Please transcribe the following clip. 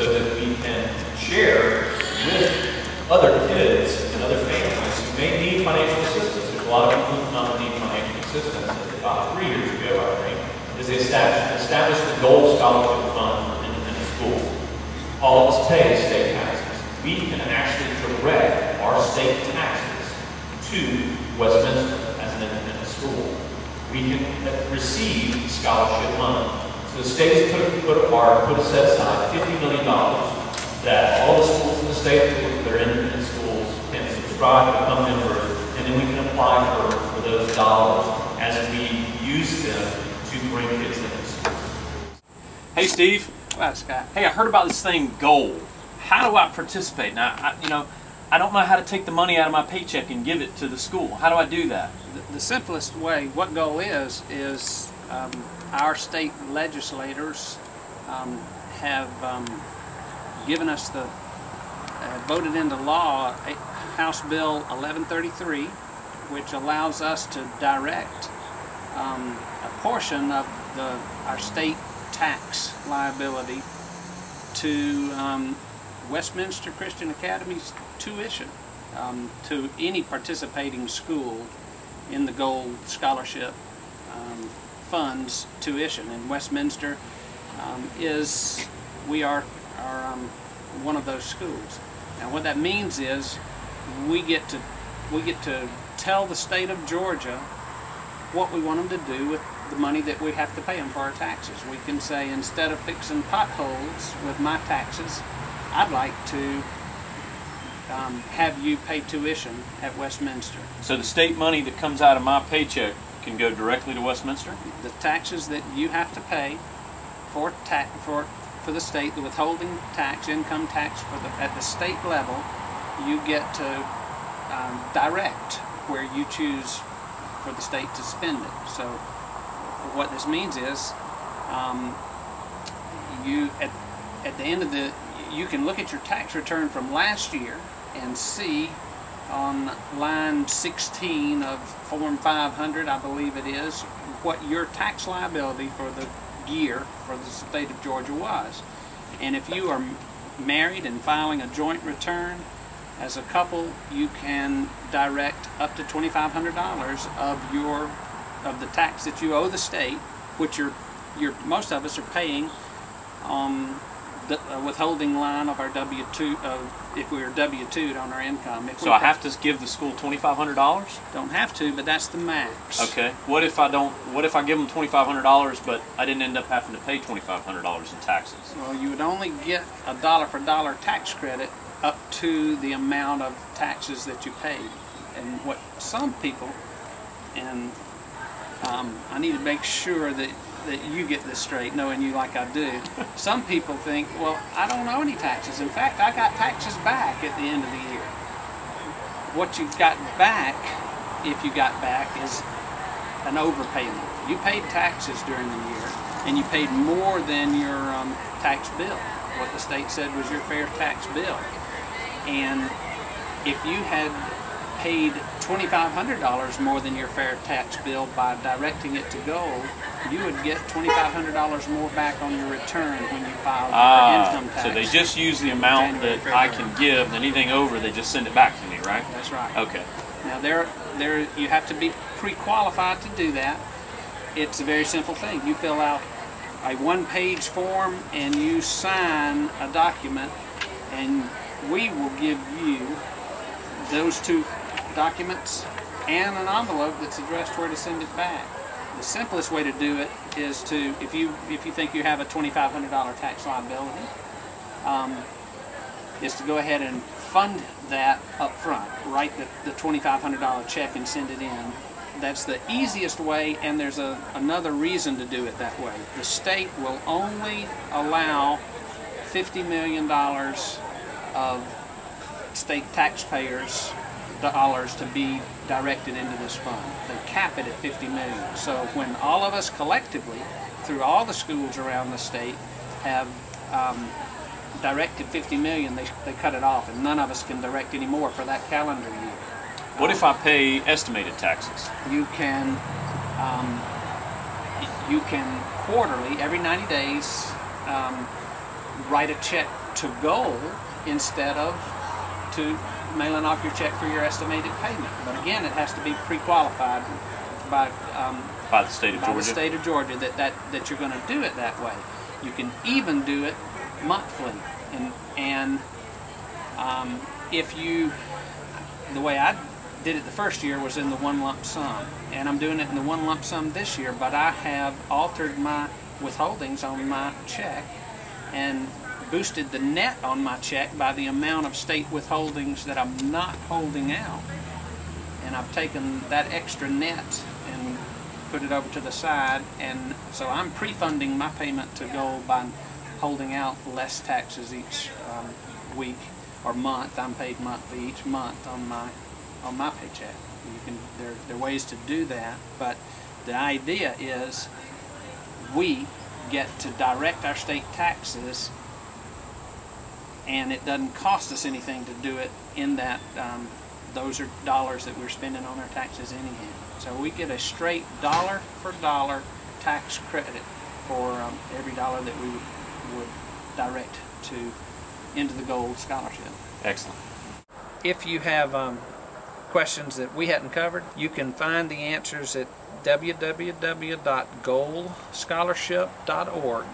so that we can share with other kids and other families who may need financial assistance. There's a lot of people who don't need financial assistance. About 3 years ago, I think, is they established the GOAL Scholarship Fund in the schools. All of us pay state taxes. We can actually direct our state taxes to Westminster as an independent school. We can receive scholarship money. So the state has put set aside $50 million that all the schools in the state that are independent schools can subscribe, become members, and then we can apply for those dollars as we use them to bring kids into school. Hey Steve. Hi Scott. Hey, I heard about this thing GOAL. How do I participate? Now, I don't know how to take the money out of my paycheck and give it to the school. How do I do that? The simplest way, what GOAL is our state legislators have given us voted into law House Bill 1133, which allows us to direct a portion of our state tax liability to Westminster Christian Academy's tuition to any participating school in the GOAL Scholarship Fund's tuition. And Westminster we are one of those schools. Now what that means is we get to tell the state of Georgia what we want them to do with the money that we have to pay them for our taxes. We can say, instead of fixing potholes with my taxes, I'd like to have you pay tuition at Westminster. So the state money that comes out of my paycheck can go directly to Westminster? The taxes that you have to pay for the state, the withholding tax, income tax at the state level, you get to direct where you choose for the state to spend it. So what this means is at the end of you can look at your tax return from last year and see on line 16 of Form 500, I believe it is, what your tax liability for the year for the state of Georgia was. And if you are married and filing a joint return as a couple, you can direct up to $2,500 of the tax that you owe the state, which most of us are paying on the withholding line of our W-2, if we are W-2'd on our income. So I have to give the school $2,500? Don't have to, but that's the max. Okay. What if I don't? What if I give them $2,500, but I didn't end up having to pay $2,500 in taxes? Well, you would only get a dollar for dollar tax credit up to the amount of taxes that you paid. And what some people, and I need to make sure that you get this straight, knowing you like I do. Some people think, well, I don't owe any taxes. In fact, I got taxes back at the end of the year. What you got back, if you got back, is an overpayment. You paid taxes during the year, and you paid more than your tax bill, what the state said was your fair tax bill. And if you had paid $2,500 more than your fair tax bill by directing it to GOAL, you would get $2,500 more back on your return when you filed your income tax. So they just use the amount that I can give, and anything over, they just send it back to me, right? That's right. Okay. Now you have to be pre-qualified to do that. It's a very simple thing. You fill out a one-page form and you sign a document, and we will give you those two documents and an envelope that's addressed where to send it back. The simplest way to do it is to, if you think you have a $2,500 tax liability, is to go ahead and fund that up front. Write the $2,500 check and send it in. That's the easiest way, and there's another reason to do it that way. The state will only allow $50 million of state taxpayers' dollars to be directed into this fund. They cap it at $50 million. So when all of us collectively, through all the schools around the state, have directed $50 million, they cut it off, and none of us can direct any more for that calendar year. What if I pay estimated taxes? You can quarterly, every 90 days, write a check to GOAL instead of to mailing off your check for your estimated payment. But again, it has to be pre-qualified by the state of by Georgia. the state of Georgia that you're going to do it that way. You can even do it monthly, and if you, the way I did it the first year was in the one lump sum, and I'm doing it in the one lump sum this year, but I have altered my withholdings on my check and boosted the net on my check by the amount of state withholdings that I'm not holding out. And I've taken that extra net and put it over to the side, and so I'm pre-funding my payment to GOAL by holding out less taxes each week or month. I'm paid monthly each month on my paycheck. There are ways to do that, but the idea is we get to direct our state taxes, and it doesn't cost us anything to do it in that those are dollars that we're spending on our taxes anyhow. So we get a straight dollar for dollar tax credit for every dollar that we would direct into the GOAL Scholarship. Excellent. If you have questions that we hadn't covered, you can find the answers at www.goalscholarship.org.